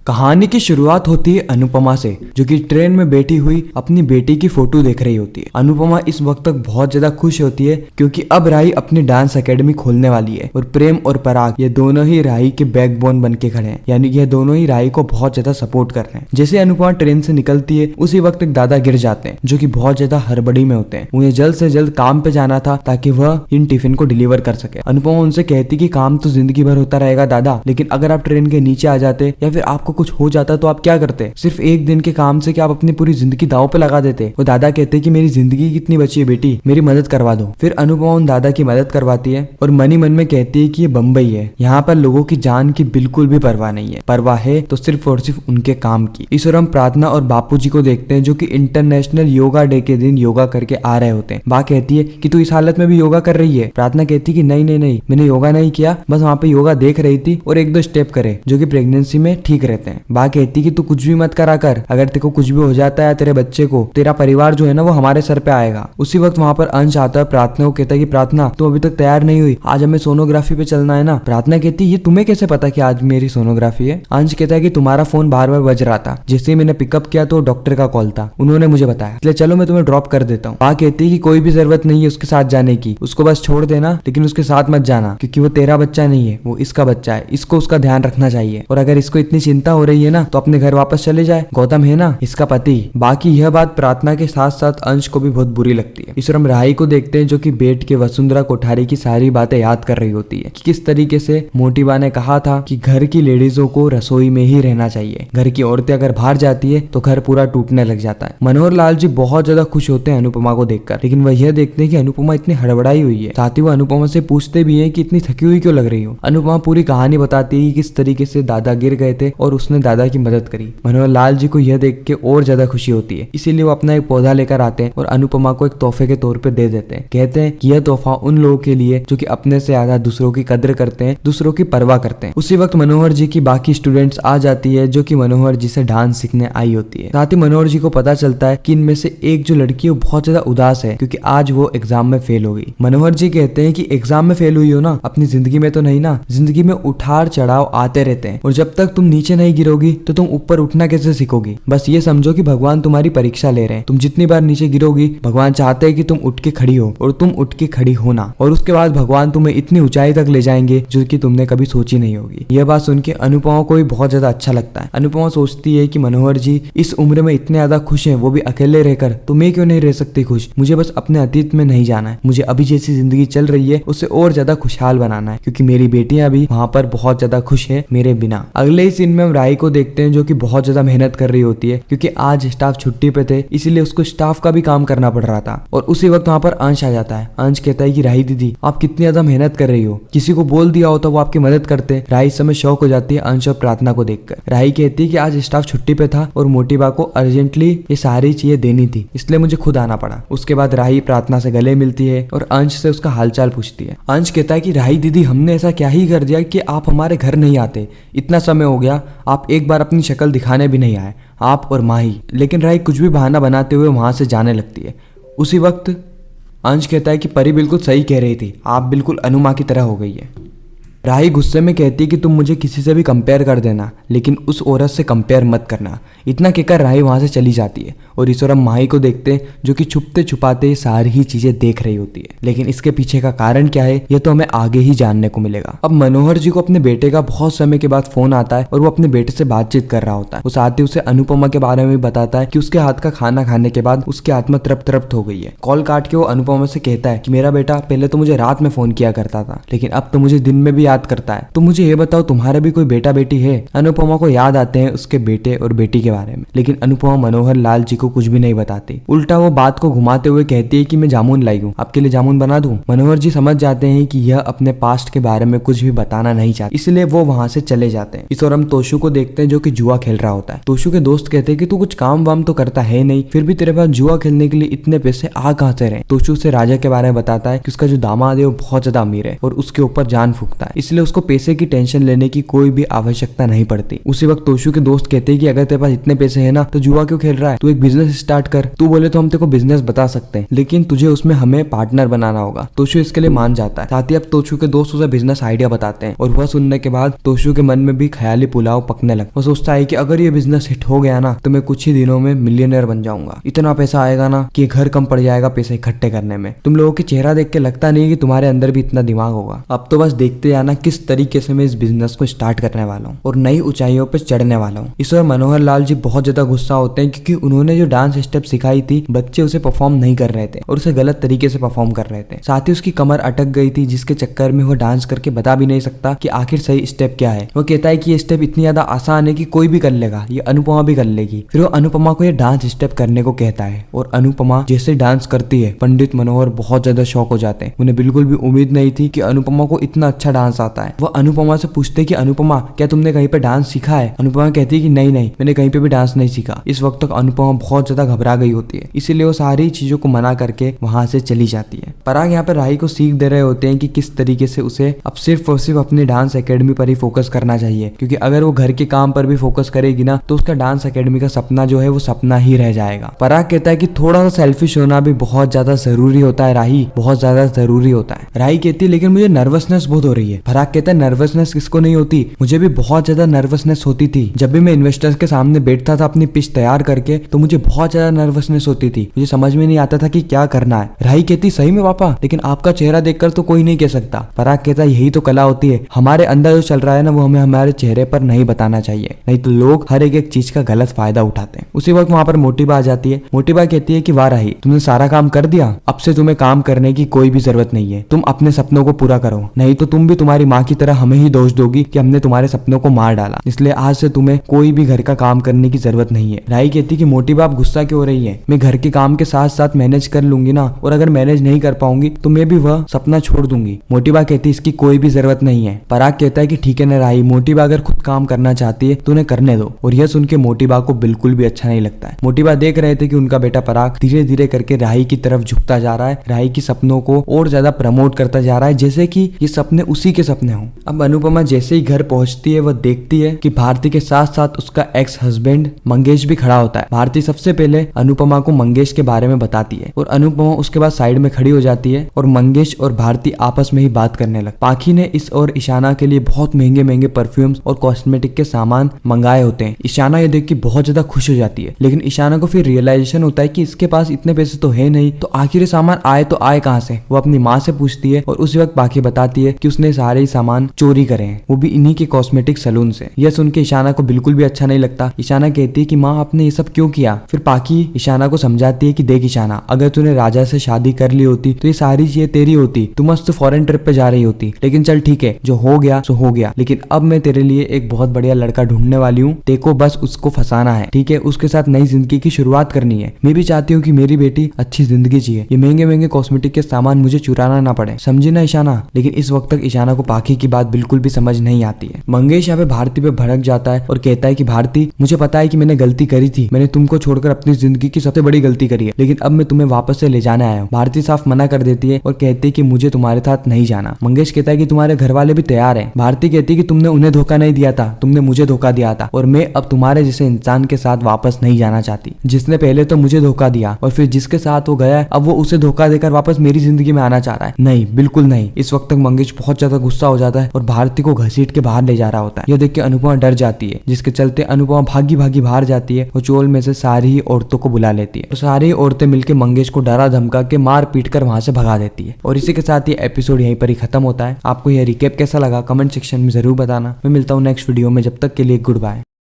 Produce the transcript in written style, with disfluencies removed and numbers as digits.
कहानी की शुरुआत होती है अनुपमा से, जो कि ट्रेन में बैठी हुई अपनी बेटी की फोटो देख रही होती है। अनुपमा इस वक्त तक बहुत ज्यादा खुश होती है क्योंकि अब राही अपनी डांस एकेडमी खोलने वाली है और प्रेम और पराग ये दोनों ही राही के बैकबोन बन के खड़े हैं, यानी कि ये दोनों ही राही को बहुत ज्यादा सपोर्ट कर रहे हैं। जैसे अनुपमा ट्रेन से निकलती है उसी वक्त एक दादा गिर जाते हैं जो कि बहुत ज्यादा हड़बड़ी में होते हैं। उन्हें जल्द से जल्द काम पे जाना था ताकि वह इन टिफिन को डिलीवर कर सके। अनुपमा उनसे कहती कि काम तो जिंदगी भर होता रहेगा दादा, लेकिन अगर आप ट्रेन के नीचे आ जाते या फिर आपको कुछ हो जाता तो आप क्या करते? सिर्फ एक दिन के काम से क्या आप अपनी पूरी जिंदगी दांव पे लगा देते? वो दादा कहते कि मेरी जिंदगी कितनी बची है बेटी, मेरी मदद करवा दो। फिर अनुपमा उन दादा की मदद करवाती है और मन ही मन में कहती है कि ये बम्बई है, यहाँ पर लोगों की जान की बिल्कुल भी परवाह नहीं है, परवाह है तो सिर्फ और सिर्फ उनके काम की। इस और हम प्रार्थना और बापू जी को देखते हैं जो कि इंटरनेशनल योगा डे के दिन योगा करके आ रहे होते हैं। बा कहती है कि तू इस हालत में भी योगा कर रही है? प्रार्थना कहती कि नहीं नहीं नहीं, मैंने योगा नहीं किया, बस वहाँ पे योगा देख रही थी और एक दो स्टेप करे जो कि प्रेगनेंसी में ठीक रहते हैं। बा कहती कि तू कुछ भी मत करा कर, अगर तेरे को कुछ भी हो जाता है तेरे बच्चे को, तेरा परिवार जो है ना वो हमारे सर पे आएगा। उसी वक्त वहाँ पर अंश आता है, प्रार्थना को कहता है कि प्रार्थना तू अभी तक तैयार नहीं हुई, आज हमें सोनोग्राफी पे चलना है ना। प्रार्थना कहती ये तुम्हें कैसे पता कि आज मेरी सोनोग्राफी है? अंश कहता है कि तुम्हारा फोन बार बार बज रहा था, जैसे ही मैंने पिकअप किया तो डॉक्टर का कॉल था, उन्होंने मुझे बताया, इसलिए चलो मैं तुम्हें ड्रॉप कर देता हूँ। बा कहती है कि कोई भी जरूरत नहीं है उसके साथ जाने की, उसको बस छोड़ देना, लेकिन उसके साथ मत जाना क्योंकि वो तेरा बच्चा नहीं है, वो इसका बच्चा है, इसको उसका ध्यान रखना चाहिए। और अगर इसको इतनी चिंता हो रही है ना तो अपने घर वापस चले जाए, गौतम है ना इसका पति। बाकी यह बात प्रार्थना के साथ साथ अंश को भी बहुत बुरी लगती है। इस हम राही को देखते हैं जो कि बैठ के वसुंधरा कोठारी की सारी बातें याद कर रही होती है कि किस तरीके से मोटीबा ने कहा था कि घर की लेडीजों को रसोई में ही रहना चाहिए, घर की औरतें अगर बाहर जाती है तो घर पूरा टूटने लग जाता है। मनोहर लाल जी बहुत ज्यादा खुश होते हैं अनुपमा को देखकर, लेकिन वह यह देखते हैं कि अनुपमा इतनी हड़बड़ाई हुई है। साथ ही वो अनुपमा से पूछते भी है कि इतनी थकी हुई क्यों लग रही हो। अनुपमा पूरी कहानी बताती है कि किस तरीके से दादा गिर गए थे और उसने दादा की मदद करी। मनोहर लाल जी को यह देख के और ज्यादा खुशी होती है, इसीलिए वो अपना एक पौधा लेकर आते हैं और अनुपमा को एक तोहफे के तौर पे दे देते हैं। कहते हैं कि यह तोहफा उन लोगों के लिए जो कि अपने से ज्यादा दूसरों की कद्र करते हैं, दूसरों की परवाह करते हैं। उसी वक्त मनोहर जी की बाकी स्टूडेंट्स आ जाती है जो कि मनोहर जी से डांस सीखने आई होती है। साथ ही मनोहर जी को पता चलता है कि इनमें से एक जो लड़की है वो बहुत ज्यादा उदास है क्योंकि आज वो एग्जाम में फेल हो गई। मनोहर जी कहते हैं कि एग्जाम में फेल हुई हो ना, अपनी जिंदगी में तो नहीं ना। जिंदगी में उठार चढ़ाव आते रहते हैं और जब तक तुम नीचे नहीं गिरोगी तो तुम ऊपर उठना कैसे सीखोगी। बस ये समझो कि भगवान तुम्हारी परीक्षा ले रहे हैं, तुम जितनी बार नीचे गिरोगी भगवान चाहते हैं कि तुम उठ के खड़ी हो और तुम उठ के खड़ी होना, और उसके बाद भगवान तुम्हें इतनी ऊंचाई तक ले जाएंगे जो कि तुमने कभी सोची नहीं होगी। यह बात सुन के अनुपमा को भी बहुत ज्यादा अच्छा लगता है। अनुपमा सोचती है कि मनोहर जी इस उम्र में इतने ज्यादा खुश हैं, वो भी अकेले रहकर, तो मैं क्यों नहीं रह सकती खुश? मुझे बस अपने अतीत में नहीं जाना है, मुझे अभी जैसी जिंदगी चल रही है उससे और ज्यादा खुशहाल बनाना है क्योंकि मेरी बेटियां भी वहाँ पर बहुत ज्यादा खुश है मेरे बिना। अगले ही सीन में हम राही को देखते हैं जो कि बहुत ज्यादा मेहनत कर रही होती है क्योंकि आज स्टाफ छुट्टी पे थे, इसीलिए उसको स्टाफ का भी काम करना पड़ रहा था। और उसी वक्त वहाँ पर अंश आ जाता है। अंश कहता है कि राही दीदी आप कितनी ज्यादा मेहनत कर रही हो, किसी को बोल दिया हो तो वो आपकी मदद करते। राही इस समय शौक हो जाती है अंश और प्रार्थना को देखकर। राही कहती है कि आज स्टाफ छुट्टी पे था और मोटीबा को अर्जेंटली ये सारी चीजें देनी थी, इसलिए मुझे खुद आना पड़ा। उसके बाद राही प्रार्थना से गले मिलती है और अंश से उसका हालचाल पूछती है। अंश कहता है कि राही दीदी हमने ऐसा क्या ही कर दिया कि आप हमारे घर नहीं आते, इतना समय हो गया आप एक बार अपनी शक्ल दिखाने भी नहीं आए, आप और माही। लेकिन राही कुछ भी बहाना बनाते हुए वहां से जाने लगती है। उसी वक्त अंश कहता है कि परी बिल्कुल सही कह रही थी, आप बिल्कुल अनुमा की तरह हो गई है। राही गुस्से में कहती है कि तुम मुझे किसी से भी कंपेयर कर देना लेकिन उस औरत से कंपेयर मत करना। इतना कहकर राही वहां से चली जाती है और ईश्वर हम माही को देखते हैं जो कि छुपते छुपाते सारी ही चीजें देख रही होती है, लेकिन इसके पीछे का कारण क्या है ये तो हमें आगे ही जानने को मिलेगा। अब मनोहर जी को अपने बेटे का बहुत समय के बाद फोन आता है और वो अपने बेटे से बातचीत कर रहा होता है। वो साथ ही उसे अनुपमा के बारे में बताता है कि उसके हाथ का खाना खाने के बाद उसकी आत्मा तृप्त हो गई है। कॉल काट के वो अनुपमा से कहता है कि मेरा बेटा पहले तो मुझे रात में फोन किया करता था लेकिन अब तो मुझे दिन में भी करता है, तो मुझे ये बताओ तुम्हारा भी कोई बेटा बेटी है? अनुपमा को याद आते हैं उसके बेटे और बेटी के बारे में, लेकिन अनुपमा मनोहर लाल जी को कुछ भी नहीं बताती। उल्टा वो बात को घुमाते हुए कहती है कि मैं जामुन लाई हूँ, आपके लिए जामुन बना दूं? मनोहर जी समझ जाते हैं कि यह अपने पास्ट के बारे में कुछ भी बताना नहीं चाहती, इसलिए वो वहां से चले जाते हैं। इस और हम तोशु को देखते हैं जो कि जुआ खेल रहा होता है। तोशु के दोस्त कहते हैं कि तू कुछ काम वाम तो करता है नहीं, फिर भी तेरे पास जुआ खेलने के लिए इतने पैसे आ कहां से रहे? तोशु से राजा के बारे में बताता है कि उसका जो दामाद है वो बहुत ज्यादा अमीर है और उसके ऊपर जान फूकता है। इसलिए उसको पैसे की टेंशन लेने की कोई भी आवश्यकता नहीं पड़ती। उसी वक्त तोशु के दोस्त कहते हैं कि अगर तेरे पास इतने पैसे है ना तो जुआ क्यों खेल रहा है, तू एक बिजनेस स्टार्ट कर। तू बोले तो हम तेरे को बिजनेस बता सकते हैं, लेकिन तुझे उसमें हमें पार्टनर बनाना होगा। तोशु इसके लिए मान जाता है। साथ ही अब तोशु के दोस्त उसे बिजनेस आइडिया बताते हैं और वह सुनने के बाद तोशु के मन में भी ख्याली पुलाव पकने लगा। वो सोचता है कि अगर ये बिजनेस हिट हो गया ना तो मैं कुछ ही दिनों में मिलियनर बन जाऊंगा। इतना पैसा आएगा ना कि घर कम पड़ जाएगा पैसे इकट्ठे करने में। तुम लोगों के चेहरा देख के लगता नहीं कि तुम्हारे अंदर भी इतना दिमाग होगा। अब तो बस देखते जाना किस तरीके से मैं इस बिजनेस को स्टार्ट करने वाला हूँ और नई ऊंचाइयों पर चढ़ने वाला हूँ। इस और मनोहर लाल जी बहुत ज्यादा गुस्सा होते हैं क्योंकि उन्होंने जो डांस स्टेप सिखाई थी बच्चे उसे परफॉर्म नहीं कर रहे थे और उसे गलत तरीके से परफॉर्म कर रहे थे। साथ ही उसकी कमर अटक गई थी जिसके चक्कर में वो डांस करके बता भी नहीं सकता कि आखिर सही स्टेप क्या है। वो कहता है कि ये स्टेप इतनी ज्यादा आसान है कि कोई भी कर लेगा, ये अनुपमा भी कर लेगी। फिर वो अनुपमा को ये डांस स्टेप करने को कहता है और अनुपमा जैसे डांस करती है पंडित मनोहर बहुत ज्यादा शॉक हो जाते हैं। उन्हें बिल्कुल भी उम्मीद नहीं थी कि अनुपमा को इतना अच्छा डांस आता है। वो अनुपमा से पूछते कि अनुपमा क्या तुमने कहीं पे डांस सीखा है। अनुपमा कहती है कि नहीं मैंने कहीं पे भी डांस नहीं सीखा। इस वक्त तक अनुपमा बहुत ज्यादा घबरा गई होती है, इसीलिए वो सारी चीजों को मना करके वहां से चली जाती है। पराग यहाँ पे राही को सीख दे रहे होते हैं कि किस तरीके से उसे अब सिर्फ और सिर्फ अपनी डांस एकेडमी पर ही फोकस करना चाहिए, क्योंकि अगर वो घर के काम पर भी फोकस करेगी ना तो उसका डांस एकेडमी का सपना जो है वो सपना ही रह जाएगा। पराग कहता है कि थोड़ा सा सेल्फिश होना भी बहुत ज्यादा जरूरी होता है राही, बहुत ज्यादा जरूरी होता है। राही कहती है लेकिन मुझे नर्वसनेस बहुत हो रही है। पराग कहता है नर्वसनेस किसको नहीं होती, मुझे भी बहुत ज्यादा नर्वसनेस होती थी। जब भी मैं इन्वेस्टर्स के सामने बैठता था अपनी पिच तैयार करके तो मुझे बहुत ज्यादा नर्वसनेस होती थी, मुझे समझ में नहीं आता था कि क्या करना है। राही कहती सही में पापा, लेकिन आपका चेहरा देखकर तो कोई नहीं कह सकता। पराग कहता यही तो कला होती है, हमारे अंदर जो चल रहा है ना वो हमें हमारे चेहरे पर नहीं बताना चाहिए, नहीं तो लोग हर एक चीज का गलत फायदा उठाते हैं। उसी वक्त वहां पर मोटिबा आ जाती है। मोटिबा कहती है कि वाह राही तुमने सारा काम कर दिया, अब से तुम्हें काम करने की कोई भी जरूरत नहीं है, तुम अपने सपनों को पूरा करो, नहीं तो तुम भी तुम्हारी माँ की तरह हमें ही दोष दोगी कि हमने तुम्हारे सपनों को मार डाला, इसलिए आज से तुम्हें कोई भी घर का काम करने की जरूरत नहीं है। राही कहती कि मोटिबा आप गुस्सा क्यों हो रही है, मैं घर के काम के साथ साथ मैनेज कर लूंगी ना, और अगर मैनेज नहीं कर पाऊंगी तो मैं भी वह सपना छोड़ दूंगी। मोटिबा कहती इसकी कोई भी जरूरत नहीं है। पराग कहता है कि ठीक है ना राही, मोटिबा अगर खुद काम करना चाहती है तो उन्हें करने दो। और यह सुन के मोटिबा को बिल्कुल भी अच्छा नहीं लगता है। मोटिबा देख रहे थे कि उनका बेटा पराग धीरे धीरे करके राही की तरफ झुकता जा रहा है, राही की सपनों को और ज्यादा प्रमोट करता जा रहा है जैसे कि ये सपने उसी के सपने हों। अब अनुपमा जैसे ही घर पहुंचती है वह देखती है कि भारती के साथ साथ उसका एक्स हस्बैंड मंगेश भी खड़ा होता है। भारती सबसे पहले अनुपमा को मंगेश के बारे में बताती है और अनुपमा उसके बाद साइड में खड़ी हो जाती है और मंगेश और भारती आपस में ही बात करने लग। पाखी ने इस और ईशाना के लिए बहुत महंगे महंगे परफ्यूम्स और कॉस्मेटिक के सामान मंगाए होते हैं। ईशाना ये देख के बहुत ज्यादा खुश हो जाती है, लेकिन ईशाना को फिर रियलाइजेशन होता है कि इसके पास इतने पैसे तो है नहीं, तो आखिर ये सामान आए तो आए कहाँ से। वो अपनी माँ से पूछती है और उसी वक्त पाखी बताती है कि उसने सारे ही सामान चोरी करे हैं, वो भी इन्हीं के कॉस्मेटिक सलून से। यह सुन के ईशाना को बिल्कुल भी अच्छा नहीं लगता। ईशाना कहती है कि माँ आपने ये सब क्यों किया। फिर पाखी ईशाना को समझाती है कि देख ईशाना, अगर तूने राजा से शादी कर ली होती तो ये सारी चीजें तेरी होती, तू मस्त फॉरेन ट्रिप पे जा रही होती। लेकिन चल ठीक है, जो हो गया सो हो गया, लेकिन अब मैं तेरे लिए एक बहुत बढ़िया लड़का ढूंढने वाली हूँ, देखो बस उसको फंसाना है, ठीक है, उसके साथ नई जिंदगी की शुरुआत करनी है। मैं भी चाहती हूँ कि मेरी बेटी अच्छी जिंदगी जिए, ये महंगे महंगे कॉस्मेटिक के सामान मुझे चुराना ना पड़े, समझी ना ईशाना। लेकिन इस वक्त तक ईशाना को पाखी की बात बिल्कुल भी समझ नहीं आती है। मंगेश यहाँ पे भारती पे भड़क जाता है और कहता है कि भारती मुझे पता है कि मैंने गलती करी थी, मैंने तुमको छोड़कर अपनी जिंदगी की सबसे बड़ी गलती करी है, लेकिन अब मैं तुम्हें वापस से ले जाने आया हूँ। भारती साफ मना कर देती है और कहती है कि मुझे तुम्हारे साथ नहीं जाना। मंगेश कहता है कि तुम्हारे घर वाले भी तैयार हैं। भारती कहती है कि तुमने उन्हें धोखा नहीं दिया था, तुमने मुझे धोखा दिया था, और मैं अब तुम्हारे जैसे इंसान के साथ वापस नहीं जाना चाहती, जिसने पहले तो मुझे धोखा दिया और फिर जिसके साथ वो गया अब वो उसे धोखा देकर वापस मेरी जिंदगी में आना चाह रहा है। नहीं, बिल्कुल नहीं। इस वक्त तक मंगेश बहुत ज्यादा गुस्सा हो जाता है और भारती को घसीट के बाहर ले जा रहा होता है। यह देख के अनुपमा डर जाती है, जिसके चलते अनुपमा भागी भागी बाहर जाती है और चोल में से सारी ही औरतों को बुला लेती है और सारी औरतें मिलकर मंगेश को डरा धमका के मार पीट कर वहां से भगा देती है। और इसी के साथ ये एपिसोड यहीं पर ही खत्म होता है। आपको यह रिकेप कैसा लगा कमेंट सेक्शन में जरूर बताना। मैं मिलता हूँ नेक्स्ट वीडियो में, जब तक के लिए गुड बाय।